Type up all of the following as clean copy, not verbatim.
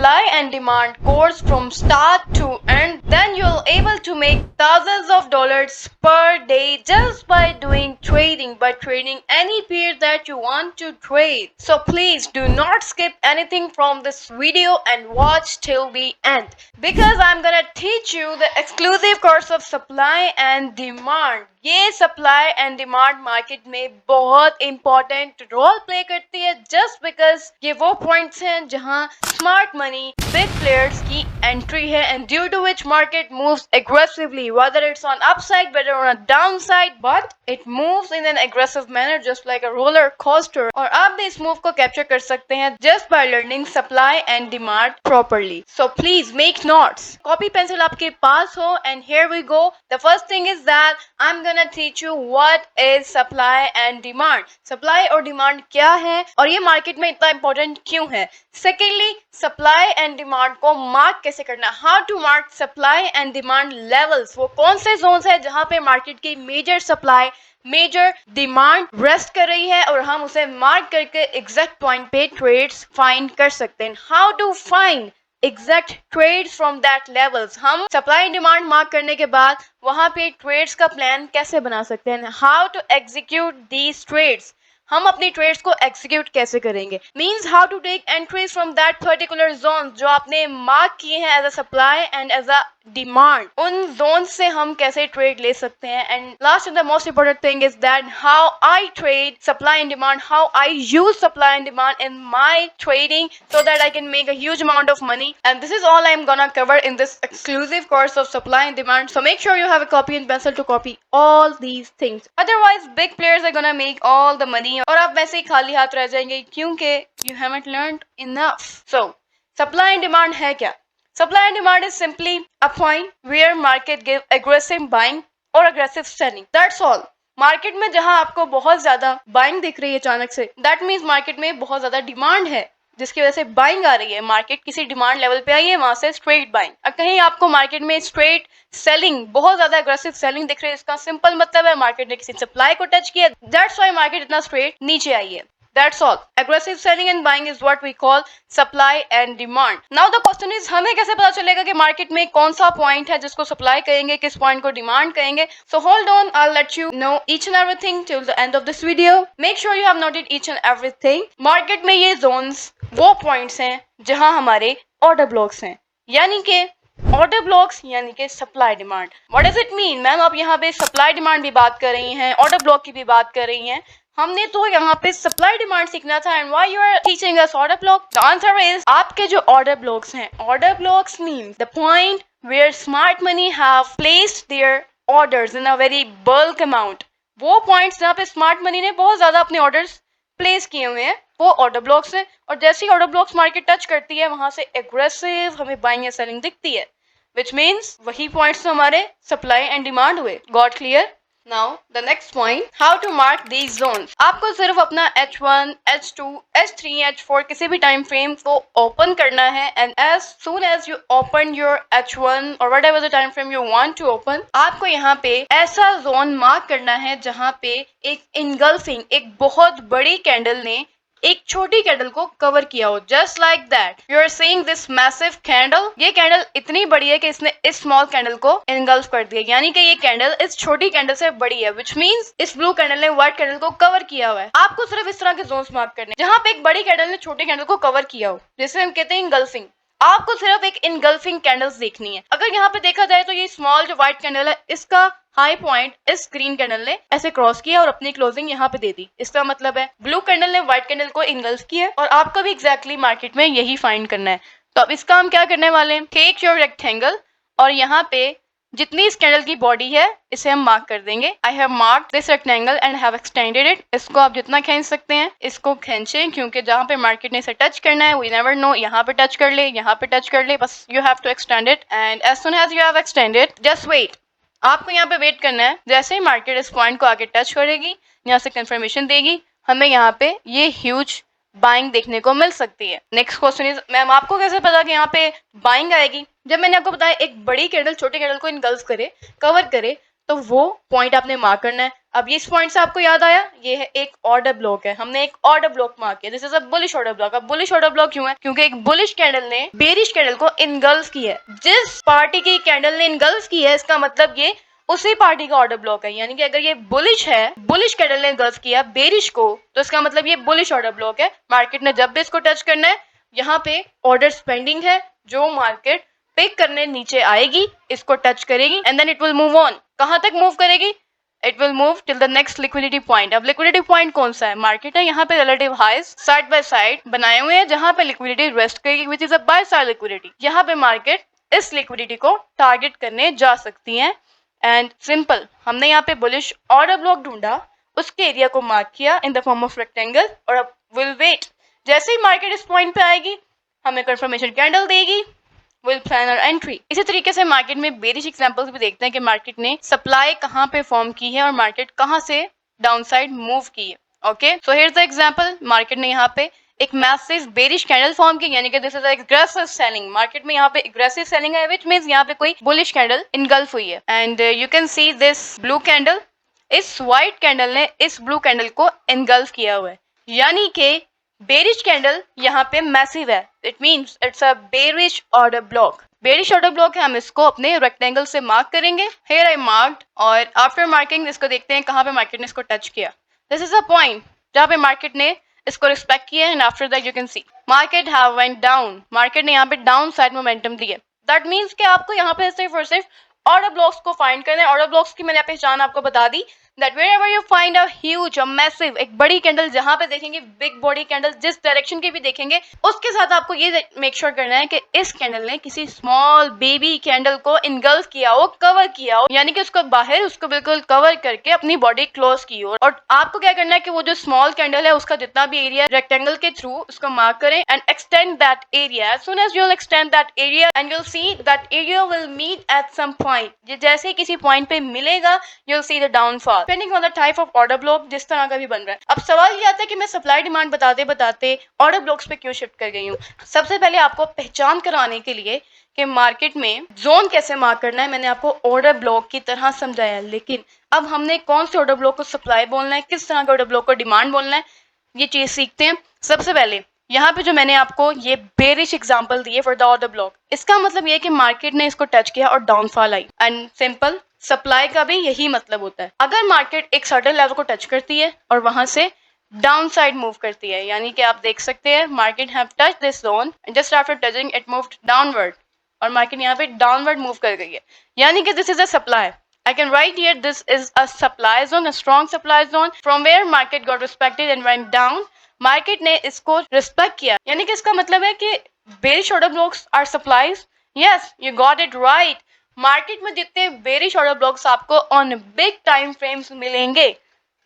supply and demand course from start to end, then you'll able to make thousands of dollars per day just by doing trading, by trading any pair that you want to trade. So please do not skip anything from this video and watch till the end, because I'm gonna teach you the exclusive course of supply and demand. ये supply and demand market में बहुत important role play करती है, just because ये वो points हैं जहां smart money big players की एंट्री है, and due to which market moves aggressively, whether it's on upside whether on a downside, but it moves in an aggressive manner just like a roller coaster. और आप भी इस move को capture कर सकते हैं just by learning supply and demand properly. So please make notes, copy pencil आपके पास हो, and here we go. The first thing is that I am gonna teach you what is supply and demand. Supply और demand क्या है और ये market में इतना इंपॉर्टेंट क्यों है। सेकेंडली, सप्लाई एंड डिमांड को मार्क कैसे करना, how to mark supply and demand levels, वो कौन से जोन्स है जहां पे मार्केट की major supply major demand rest कर रही है और हम उसे मार्क करके एग्जैक्ट पॉइंट पे ट्रेड्स फाइंड कर सकते हैं। How to find exact trades from that levels, हम सप्लाई एंड डिमांड मार्क करने के बाद वहां पे ट्रेड्स का प्लान कैसे बना सकते हैं, how to execute these trades, हम अपनी ट्रेड्स को एग्जीक्यूट कैसे करेंगे, means how to take entries from that particular zone जो आपने मार्क किए हैं as a supply and as a demand, उन जोन से हम कैसे ट्रेड ले सकते हैं। And last and the most important thing is that how I trade supply and demand, how I use supply and demand in my trading so that I can make a huge amount of money. And this is all I'm gonna cover in this exclusive course of supply and demand. So make sure you have a copy and pencil to copy all these things. Otherwise, big players are gonna make all the money और आप वैसे ही खाली हाथ रह जाएंगे क्योंकि you haven't learned enough. So, supply and demand है क्या? Supply and demand is simply a point where market give aggressive buying or aggressive selling. That's all. Market में जहां आपको बहुत ज्यादा बाइंग दिख रही है अचानक से, दैट मीन्स मार्केट में बहुत ज्यादा डिमांड है जिसकी वजह से बाइंग आ रही है। मार्केट किसी डिमांड लेवल पे आई है, वहां से स्ट्रेट बाइंग। और कहीं आपको मार्केट में स्ट्रेट सेलिंग, बहुत ज्यादा अग्रेसिव सेलिंग दिख रही है, इसका सिंपल मतलब है मार्केट ने किसी सप्लाई को टच किया, दैट्स व्हाई मार्केट इतना स्ट्रेट नीचे आई है। That's all. Aggressive selling and buying is what we call supply and demand. Now the question is, हमें कैसे पता चलेगा कि मार्केट में कौन सा पॉइंट है जिसको सप्लाई कहेंगे, किस पॉइंट को डिमांड कहेंगे। So hold on, I'll let you know each and everything till the end of this video. Make sure you have noted each and everything. Market में ये zones वो पॉइंट्स हैं जहां हमारे ऑर्डर ब्लॉक्स हैं, यानी कि ऑर्डर ब्लॉक्स यानी कि supply demand. What does it mean? Ma'am आप यहाँ पे सप्लाई डिमांड भी बात कर रही हैं, ऑर्डर ब्लॉक की भी बात कर रही हैं, हमने तो यहाँ पे सप्लाई डिमांड सीखना था। And why you are teaching us order block? The answer is, आपके जो ऑर्डर ब्लॉक्स हैं, order blocks mean the point where smart money have placed their orders in a very bulk amount. वो points जहाँ पे smart money ने बहुत ज्यादा अपने ऑर्डर्स प्लेस किए हुए हैं, वो ऑर्डर ब्लॉक्स हैं। और जैसे ही ऑर्डर ब्लॉक्स मार्केट टच करती है, वहां से एग्रेसिव हमें बाइंग या सेलिंग दिखती है, which means वही पॉइंट्स हमारे सप्लाई एंड डिमांड हुए। Got clear? Now the next point, how to mark these zones. आपको सिर्फ अपना H1, H2, H3, H4 किसी भी टाइम फ्रेम को ओपन करना है, and as soon as you open your H1 or whatever the time frame you want to open, आपको यहाँ पे ऐसा जोन मार्क करना है जहाँ पे एक इनगल्फिंग, एक बहुत बड़ी कैंडल ने एक छोटी कैंडल को कवर किया हो, just like that you are seeing this massive candle. ये कैंडल इतनी बड़ी है कि इसने इस स्मॉल कैंडल को इनगल्फ कर दिया, यानी कि ये कैंडल इस छोटी कैंडल से बड़ी है, विच मींस इस ब्लू कैंडल ने व्हाइट कैंडल को कवर किया हुआ है। आपको सिर्फ इस तरह के जोन्स मार्क करने जहां पे एक बड़ी कैंडल ने छोटी कैंडल को कवर किया हो, जिसे हम कहते हैं इनगल्फिंग। आपको सिर्फ एक इनगल्फिंग कैंडल्स देखनी है। अगर यहाँ पे देखा जाए तो ये स्मॉल जो व्हाइट कैंडल है, इसका हाई पॉइंट इस ग्रीन कैंडल ने ऐसे क्रॉस किया और अपनी क्लोजिंग यहाँ पे दे दी। इसका मतलब है ब्लू कैंडल ने व्हाइट कैंडल को इनगल्फ किया, और आपको भी एग्जैक्टली मार्केट में यही फाइंड करना है। तो अब इसका हम क्या करने वाले हैं, टेक योर रेक्टेंगल और यहाँ पे जितनी इस कैंडल की बॉडी है इसे हम मार्क कर देंगे। I have marked this rectangle and have extended it. इसको आप जितना खींच सकते हैं इसको खींचें, क्योंकि जहाँ पे मार्केट ने इसे टच करना है, वी नेवर नो, यहाँ पे टच कर ले, यहाँ पे टच कर ले, बस you have to extend it. And as soon as you have extended, just wait. आपको यहाँ पे वेट करना है। जैसे ही मार्केट इस पॉइंट को आगे टच करेगी, यहाँ से कंफर्मेशन देगी, हमें यहाँ पे ये ह्यूज बाइंग देखने को मिल सकती है। नेक्स्ट क्वेश्चन इज, मैम आपको कैसे पता कि यहाँ पे बाइंग आएगी? जब मैंने आपको बताया एक बड़ी कैंडल छोटी कैंडल को इनगल्फ करे, कवर करे, तो वो पॉइंट आपने मार्क करना है। अब इस पॉइंट से आपको याद आया, ये है एक ऑर्डर ब्लॉक है, हमने एक ऑर्डर ब्लॉक मार्क किया, this is a bullish order block. अब बुलिश ऑर्डर ब्लॉक क्यों है? क्योंकि एक बुलिश कैंडल ने बेरिश कैंडल को इनगल्फ की है। जिस पार्टी की कैंडल ने इनगल्फ की है, इसका मतलब ये उसी पार्टी का ऑर्डर ब्लॉक है। यानी कि अगर ये बुलिश है, बुलिश कैंडल ने गल्फ किया बेरिश को, तो इसका मतलब ये बुलिश ऑर्डर ब्लॉक है। मार्केट ने जब भी इसको टच करना है, यहाँ पे ऑर्डर पेंडिंग है, जो मार्केट पिक करने नीचे आएगी, इसको टच करेगी and then it will move on. कहां तक मूव करेगी? It will move till the next liquidity point. अब लिक्विडिटी पॉइंट कौन सा है? मार्केट है यहाँ पे relative highs side by side बनाए हुए हैं, जहां पे लिक्विडिटी रेस्ट करेगी, which is a buy side liquidity. यहाँ पे मार्केट इस लिक्विडिटी को टारगेट करने जा सकती है। एंड सिंपल, हमने यहाँ पे बुलिश ऑर्डर ब्लॉक ढूंढा, उसके एरिया को मार्क किया in the form of rectangle, और अब विल वेट। जैसे ही मार्केट इस पॉइंट पे आएगी, हमें कंफर्मेशन कैंडल देगी, विल प्लान आवर एंट्री। इसी तरीके से मार्केट में बेरिश एग्जांपल्स भी देखते हैं कि मार्केट ने सप्लाई कहां पे फॉर्म की है और मार्केट कहां से डाउनसाइड मूव की है। Okay, so here's the example, market ने यहाँ पे एक मैसिव बेरिश कैंडल फॉर्म की, यानी कि this is aggressive selling. Market में यहाँ पे एग्रेसिव सेलिंग है, व्हिच मींस यहाँ पे कोई बुलिश कैंडल इनगल्फ हुई है। And you can see this blue candle, इस व्हाइट कैंडल ने इस ब्लू कैंडल को इनगल्फ किया हुआ है, यानी कि बेरिश कैंडल यहाँ पे मैसिव है। It means it's a bearish order block. Bearish order block है, हम इसको अपने रेक्टेंगल से मार्क करेंगे। हियर आई मार्क्ड, और आफ्टर मार्किंग इसको देखते हैं कहाँ पे मार्केट ने इसको टच किया। दिस इज अ पॉइंट जहाँ पे मार्केट ने इसको रिस्पेक्ट किया, and after that you can see market have went down. Market ने यहाँ पे डाउन साइड मोमेंटम दिया। दैट मीन्स कि आपको यहाँ पे सिर्फ और सिर्फ ऑर्डर ब्लॉक्स को फाइंड करना है। ऑर्डर ब्लॉक्स की मैंने पहचान आपको बता दी, that wherever you find a huge or massive, एक बड़ी कैंडल जहां पे देखेंगे, बिग बॉडी कैंडल जिस डायरेक्शन की भी देखेंगे, उसके साथ आपको ये मेक श्योर करना है कि इस कैंडल ने किसी स्मॉल बेबी कैंडल को इनगल्फ किया हो, कवर किया हो, यानी कि उसको बाहर उसको बिल्कुल कवर करके अपनी बॉडी क्लोज की हो। और आपको क्या करना है कि वो जो स्मॉल कैंडल है उसका जितना भी एरिया रेक्टेंगल के थ्रू उसको मार्क करें and extend that area. As soon as you will extend that area and you'll see that area will meet at some point, ये जैसे किसी पॉइंट पे मिलेगा, you'll see the downfall depending on the type of order block जिस तरह का भी बन रहा है। अब सवाल ये आता है कि मैं सप्लाई डिमांड बताते बताते ऑर्डर ब्लॉक्स पे क्यों शिफ्ट कर गई हूँ। सबसे पहले आपको पहचान कराने के लिए कि मार्केट में जोन कैसे मार्क करना है, मैंने आपको ऑर्डर ब्लॉक की तरह समझाया, लेकिन अब हमने कौन से ऑर्डर ब्लॉक को सप्लाई बोलना है, किस तरह के ऑर्डर ब्लॉक को डिमांड बोलना है, ये चीज सीखते हैं। सबसे पहले यहाँ पे जो मैंने आपको ये बेरिश एग्जांपल दिए फॉर द ऑर्डर ब्लॉक, इसका मतलब ये है कि मार्केट ने इसको टच किया और downfall I. And simple, supply का भी यही मतलब होता है। अगर मार्केट एक सर्टेन लेवल को टच करती है और वहां से डाउन साइड मूव करती है, यानी कि आप देख सकते हैं market have touch this zone, just after touching it moved downward, और मार्केट यहाँ पे डाउनवर्ड मूव कर गई है, यानी कि this is a supply. I can write here this is a supply zone, a strong supply zone from where market got respected and went down. Market ने इसको रिस्पेक्ट किया, यानी कि इसका मतलब है कि bearish order blocks are supplies. Yes, you got it right. Market में जितने बेरिश ऑर्डर ब्लॉक्स आपको ऑन बिग टाइम फ्रेम्स मिलेंगे,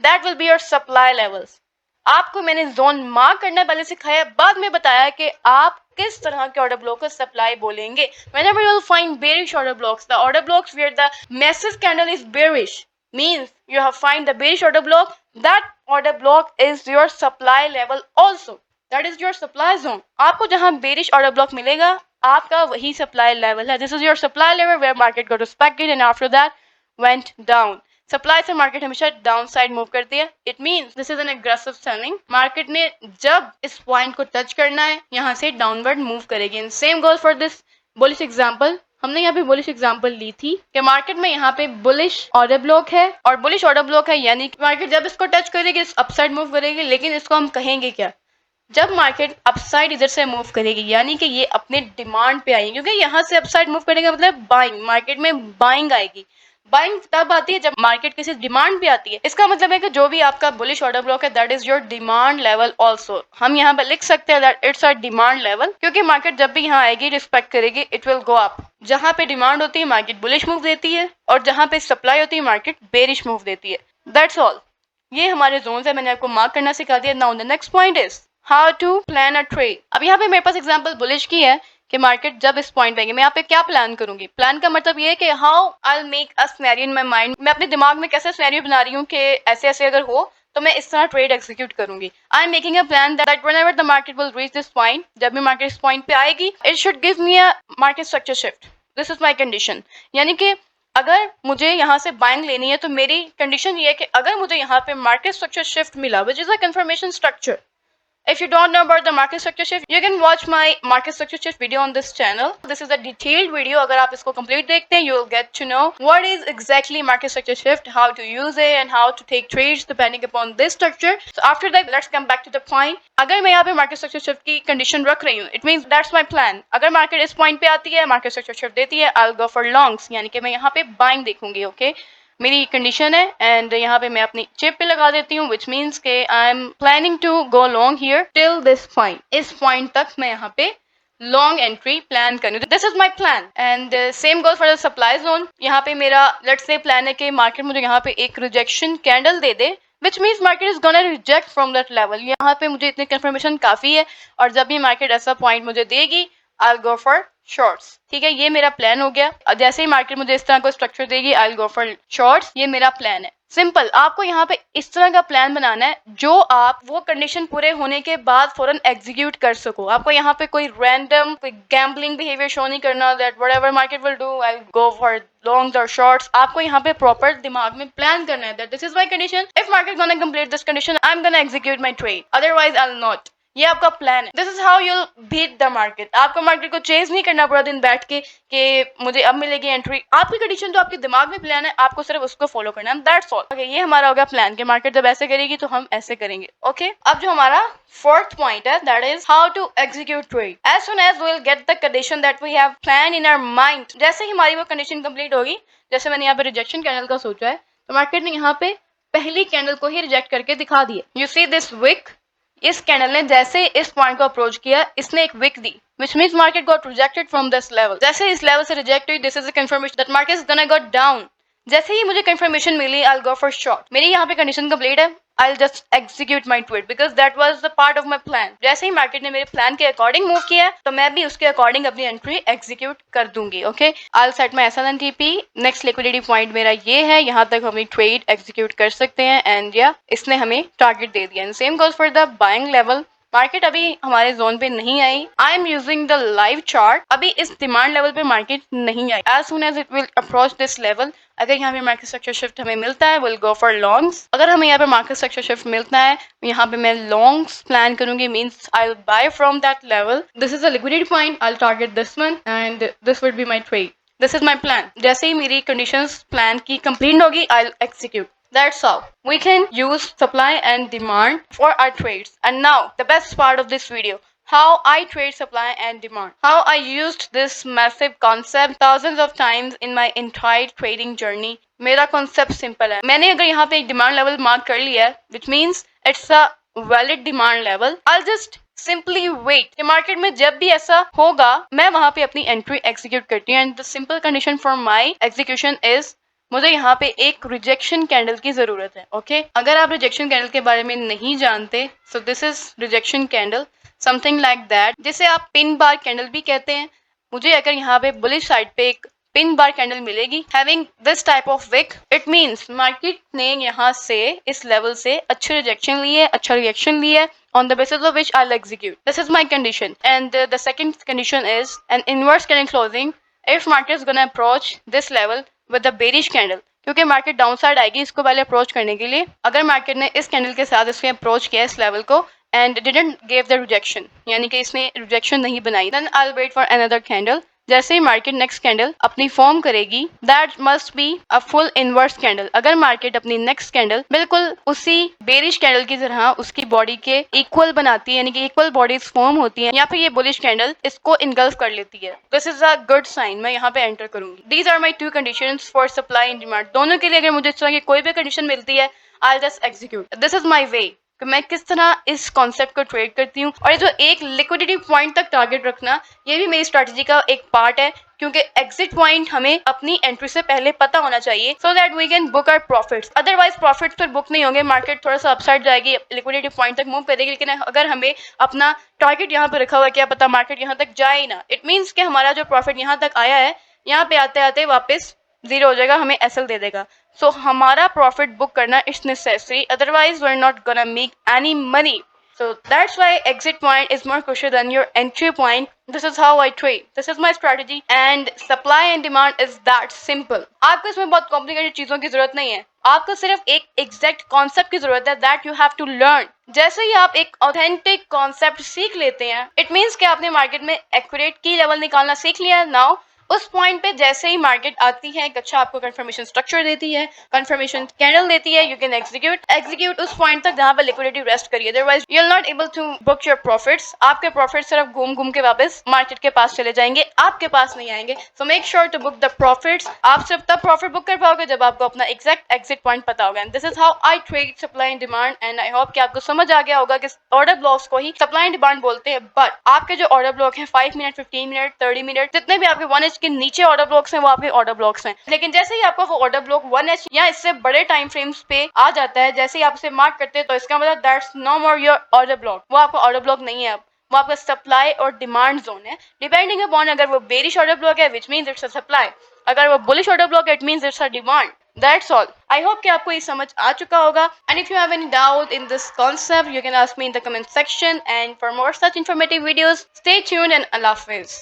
that will be your supply levels. आपको मैंने जोन मार्क करना पहले सिखाया, बाद में बताया कि आप किस तरह के ऑर्डर ब्लॉक को सप्लाई बोलेंगे। Whenever you will find bearish order blocks, the order blocks where the massive candle is bearish, means you have find the bearish order block, that order block is your supply level also, that is your supply zone। आपको जहां bearish order block मिलेगा, आपका वही supply level है। This is your supply level where market got respected and after that went down। Supply से market हमेशा down side move करती है। It means this is an aggressive selling. Market ने जब इस पॉइंट को टच करना है, यहाँ से डाउनवर्ड मूव करेगी। And same goes for this bullish example. हमने यहाँ पे बुलिश एग्जांपल ली थी कि मार्केट में यहाँ पे बुलिश ऑर्डर ब्लॉक है, और बुलिश ऑर्डर ब्लॉक है यानी कि मार्केट जब इसको टच करेगी अपसाइड मूव करेगी, लेकिन इसको हम कहेंगे क्या, जब मार्केट अपसाइड इधर से मूव करेगी, यानी कि ये अपने डिमांड पे आएगी, क्योंकि यहाँ से अपसाइड मूव करेगा मतलब बाइंग, मार्केट में बाइंग आएगी। बाइंग तब आती है जब मार्केट किसी डिमांड पे आती है। इसका मतलब है कि जो भी आपका बुलिश ऑर्डर ब्लॉक है, that is your demand level also. हम यहाँ पे लिख सकते हैं that it's a demand level, क्योंकि मार्केट जब भी यहाँ आएगी रिस्पेक्ट करेगी, इट विल गो अप। जहाँ पे डिमांड होती है मार्केट बुलिश मूव देती है, और जहाँ पे सप्लाई होती है मार्केट बेरिश मूव देती है। That's all. ये हमारे जोन है, मैंने आपको मार्क करना सिखा दिया। Now the next point is how to plan a trade. अब यहाँ पे मेरे पास एग्जांपल बुलिश की है कि मार्केट जब इस पॉइंट पे आएगी, मैं यहाँ पे क्या प्लान करूंगी। प्लान का मतलब ये है कि how I will make a scenario in my mind, मैं अपने दिमाग में कैसे सिनेरियो बना रही हूँ कि ऐसे ऐसे अगर हो तो मैं इस तरह ट्रेड एग्जीक्यूट करूंगी। I am making a plan that whenever the market will reach this point, जब भी मार्केट इस पॉइंट पे आएगी, it should give me a market structure shift. This is my condition, यानी कि अगर मुझे यहाँ से बाइंग लेनी है तो मेरी कंडीशन ये है कि अगर मुझे यहाँ पे मार्केट स्ट्रक्चर शिफ्ट मिला विच is a confirmation structure. If you don't know about the market structure shift, you can watch my market structure shift video on this channel. This is a detailed video. अगर आप इसको complete देखते हैं, you will get to know what is exactly market structure shift, how to use it, and how to take trades depending upon this structure. So after that, let's come back to the point. अगर मैं यहाँ पे market structure shift की condition रख रही हूँ, it means that's my plan. अगर market इस point पे आती है, market structure shift देती है, I'll go for longs. यानी कि मैं यहाँ पे buying देखूंगी, okay? मेरी कंडीशन है एंड यहाँ पे मैं अपनी चिप पे लगा देती हूँ विच मीन्स के I am planning to go long here till this point. इस पॉइंट तक मैं यहाँ पे लॉन्ग एंट्री प्लान करूँ. This is my plan and same goes for the supply zone. यहाँ पे मेरा लेट्स से प्लान है कि मार्केट मुझे यहाँ पे एक rejection candle they they which means market is gonna reject from that level. यहाँ पे मुझे इतनी कंफर्मेशन काफी है और जब भी मार्केट ऐसा पॉइंट मुझे देगी आई गो फॉर शॉर्ट्स. ठीक है, ये मेरा प्लान हो गया. जैसे ही मार्केट मुझे इस तरह को स्ट्रक्चर देगी आई विल गो फॉर शॉर्ट्स. ये मेरा प्लान है. सिंपल. आपको यहाँ पे इस तरह का प्लान बनाना है जो आप वो कंडीशन पूरे होने के बाद फौरन एग्जीक्यूट कर सको. आपको यहाँ पे कोई रैंडम कोई गैम्बलिंग बिहेवियर शो नहीं करना that whatever market will do I will go for longs और शॉर्ट्स. आपको यहाँ पे प्रॉपर दिमाग में प्लान करना है that this is my condition. If market gonna complete this condition I am gonna execute my trade, otherwise I will not. ये आपका प्लान है. This is how you'll beat the market. आपको market को chase नहीं करना पूरा दिन बैठ के कि मुझे अब मिलेगी एंट्री. आपकी कंडीशन जो आपके दिमाग में प्लान है आपको सिर्फ उसको फॉलो करना है. That's all. ओके, ये हमारा हो गया प्लान कि मार्केट जब ऐसे करेगी तो हम ऐसे करेंगे. ओके, अब जो हमारा फोर्थ पॉइंट है that is how to execute trade. As soon as we will get the condition that we have plan in our mind, जैसे ही हमारी वो कंडीशन कंप्लीट होगी, जैसे मैंने यहाँ पे रिजेक्शन कैंडल का सोचा है तो मार्केट ने यहाँ पे पहली कैंडल को ही रिजेक्ट करके दिखा दिया. You see this wick. इस कैंडल ने जैसे इस पॉइंट को अप्रोच किया इसने एक विक दी which means market got rejected from this level. जैसे इस लेवल से रिजेक्ट हुई this is a confirmation that market is gonna go down. जैसे ही मुझे कंफर्मेशन मिली I'll go for short. मेरी यहाँ पे कंडीशन कंप्लीट है. I'll just execute my trade because that was the part of my plan. जैसे ही मार्केट ने मेरे प्लान के अकॉर्डिंग मूव किया तो मैं भी उसके अकॉर्डिंग अपनी एंट्री एग्जीक्यूट कर दूंगी. Okay, I'll set my SLNTP. Next liquidity point मेरा ये है, यहाँ तक हम ट्रेड एग्जीक्यूट कर सकते हैं एंड या इसने हमें टारगेट दे दिया. And same goes for the buying level. Market अभी हमारे जोन पे नहीं आई. I am using the live chart. अभी इस डिमांड लेवल पे मार्केट नहीं आई. As soon as it will approach this level, अगर यहाँ पे मार्केट स्ट्रक्चर शिफ्ट हमें मिलता है विल गो फॉर लॉन्ग्स. अगर हमें यहाँ पे मार्केट स्ट्रक्चर शिफ्ट मिलता है यहाँ पे मैं लॉन्ग्स प्लान करूंगी means I will buy from that level. This is a liquidity point. I will target this one and this would be my trade. This is my plan. जैसे ही मेरी conditions plan की complete होगी I will execute. That's how we can use supply and demand for our trades. And now the best part of this video, how I trade supply and demand, how I used this massive concept thousands of times in my entire trading journey. मेरा concept simple है. मैंने अगर यहाँ पे एक demand level mark कर लिया है which means it's a valid demand level, I'll just simply wait कि मार्केट में जब भी ऐसा होगा मैं वहां पे अपनी एंट्री एग्जीक्यूट करती हूँ. And the simple condition for my execution is मुझे यहाँ पे एक रिजेक्शन कैंडल की जरूरत है. ओके, अगर आप रिजेक्शन कैंडल के बारे में नहीं जानते so this is rejection candle something like that, जिसे आप पिन बार कैंडल भी कहते हैं. मुझे अगर यहाँ पे बुलिश साइड पे एक पिन बार कैंडल मिलेगी having this type of wick, it means market ने यहाँ से इस लेवल से अच्छे रिजेक्शन लिए, अच्छा रिएक्शन लिए on the basis of which I'll execute. This is my condition. And the second condition is an inverse candle closing. If market is gonna approach this level with the bearish candle, क्योंकि market down side आएगी इसको पहले approach करने के लिए. अगर market ने इस कैंडल के साथ इसमें अप्रोच किया इस लेवल को and didn't give the rejection, यानी कि इसने रिजेक्शन नहीं बनाई, then I will wait for another candle. जैसे ही मार्केट नेक्स्ट कैंडल अपनी फॉर्म करेगी that must be a full inverse candle. अगर मार्केट अपनी नेक्स्ट कैंडल बिल्कुल उसी बेरिश कैंडल की तरह उसकी बॉडी के इक्वल बनाती है, यानी कि इक्वल बॉडीज फॉर्म होती हैं, या फिर ये बुलिश कैंडल इसको इनगल्फ कर लेती है, this is a good sign. मैं यहाँ पे एंटर करूंगी. These are my two conditions for supply and demand. दोनों के लिए अगर मुझे इस तरह की कोई भी कंडीशन मिलती है I just execute. This is my way कि मैं किस तरह इस कॉन्सेप्ट को ट्रेड करती हूँ. और ये जो एक लिक्विडिटी पॉइंट तक टारगेट रखना ये भी मेरी स्ट्रेटजी का एक पार्ट है, क्योंकि एग्जिट पॉइंट हमें अपनी एंट्री से पहले पता होना चाहिए so that we can book our profits. Otherwise profits फिर बुक नहीं होंगे. मार्केट थोड़ा सा अपसाइड जाएगी, लिक्विडिटी पॉइंट तक मूव करेगी, लेकिन अगर हमें अपना टारगेट यहाँ पे रखा हुआ है क्या पता मार्केट यहाँ तक जाए ही ना, इट मीन्स कि हमारा जो प्रॉफिट यहाँ तक आया है यहाँ पे आते आते वापस जीरो हो जाएगा, हमें एसएल दे देगा. सो हमारा प्रॉफिट बुक करना is necessary, otherwise we are not gonna make any money. So that's why exit point is more crucial than your entry point. This is how I trade. This is my strategy and supply and demand is that simple. आपको इसमें बहुत complicated चीजों की जरूरत नहीं है. आपको सिर्फ एक एग्जैक्ट कॉन्सेप्ट की जरूरत है that you have to learn. जैसे ही आप एक ऑथेंटिक कॉन्सेप्ट सीख लेते हैं इट मीन्स कि आपने मार्केट में एक्यूरेट की लेवल निकालना सीख लिया. नाउ उस पॉइंट पे जैसे ही मार्केट आती है एक अच्छा आपको कंफर्मेशन स्ट्रक्चर देती है, कंफर्मेशन कैंडल देती है, यू कैन एग्जीक्यूट उस पॉइंट तक जहां पर लिक्विडिटी रेस्ट करिए. Otherwise you are not able to book your profits. आपके प्रॉफिट सिर्फ घूम घूम के वापस मार्केट के पास चले जाएंगे, आपके पास नहीं आएंगे. So make sure to book the profits. आप सिर्फ तब प्रॉफिट बुक कर पाओगे जब आपको अपना एग्जैक्ट एग्जिट पॉइंट पता होगा. And this is how I trade supply and demand. And I hope कि आपको समझ आ गया होगा कि ऑर्डर ब्लॉक्स को ही सप्लाई एंड डिमांड बोलते हैं. बट आपके जो ऑर्डर ब्लॉक है 5 मिनट, 15 मिनट, 30 मिनट, जितने भी आपके 1 एच के नीचे ऑर्डर ब्लॉक्स हैं वो आपके ऑर्डर ब्लॉक्स हैं. लेकिन जैसे ही आपका वो ऑर्डर ब्लॉक 1 एच या इससे बड़े टाइम फ्रेम्स पे आ जाता है, जैसे ही आप इसे मार्क करते हैं तो इसका मतलब that's no more your order block. वो आपका ऑर्डर ब्लॉक नहीं है, अब वो आपका सप्लाई और डिमांड जोन है. डिपेंडिंग अपॉन अगर वो बेरिश ऑर्डर ब्लॉक है which means it's a supply, अगर वो बुलिश ऑर्डर ब्लॉक है it means it's a demand. That's all. I hope कि आपको ये समझ आ चुका होगा. And if you have any doubt in this concept, you can ask me in the comment section. And for more such informative videos, stay tuned and Allah Hafiz.